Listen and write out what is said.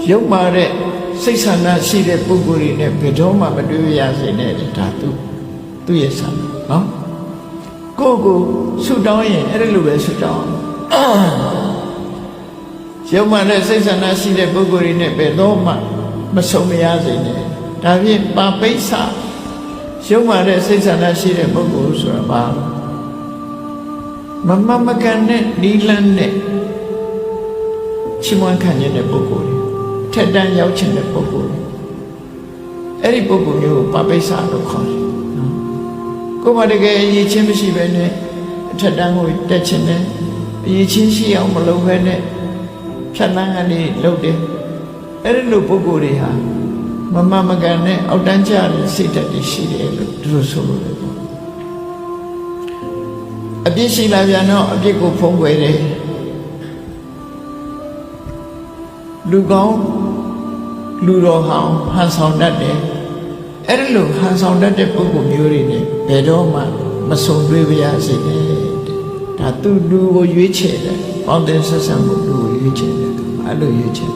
ရုပ်မာတဲ့စိတ်ဆန္ဒရှိတဲ့ပုဂ္ဂိုလ်တွေနဲ့ဘယ်တော့မှမတွေ့ရစေနဲ့ဒါသူ့ရဲ့ဆန္ဒနော်ကိုဆုတောင်းရင်အဲ့လိုပဲဆုတောင်းရုပ်မာတဲ့စိတ်ဆန္ဒရှိတဲ့ပုဂ္ဂိုလ်တွေနဲ့ဘယ်တော့မှမဆုံမရစေနဲ့ဒါဖြင့်ပါပိဿရုပ်မာတဲ့စိတ်ဆန္ဒရှိတဲ့ပုဂ္ဂိုလ်ဆိုတာဘာမကန်နဲ့နီးလန်းနဲ့ချီးမွမ်းခံရတဲ့ပုဂ္ဂိုလ်တွေထက်တန်းရောက်ချင်တဲ့ပုဂ္ဂိုလ်တွေအဲ့ဒီပုဂ္ဂိုလ်မျိုးကိုပါပိဿလို့ခေါ်တယ်နော်ကိုယ်မတကယ်အရေးချင်းမရှိပဲနဲ့အထက်တန်းကိုတက်ချင်တယ်အရေးချင်းရှိအောင်မလုပ်ပဲနဲ့ဖြတ်လန်းကနေလုပ်တယ်အဲ့ဒီလိုပုဂ္ဂိုလ်တွေဟာမကန်နဲ့အောက်တန်းကျတဲ့စိတ်ဓာတ်တွေရှိတယ်လို့သူတို့ဆိုလို့ပေါ့အပြစ်ရှိလာပြန်တော့အပြစ်ကိုဖုံးကွယ်တယ်လူကောင်းလူတော်ဟောင်းဟန်ဆောင်တတ်တယ်အဲ့ဒီလိုဟန်ဆောင်တတ်တဲ့ပုဂ္ဂိုလ်မျိုးတွေနဲ့ဘယ်တော့မှမဆုံတွေ့ပါရစေနဲ့ဒါသူလူကိုရွေးချယ်တယ်ပေါင်းတဲ့ဆက်ဆံမှုလူကိုရွေးချယ်တယ်အဲ့လိုရွေးချယ်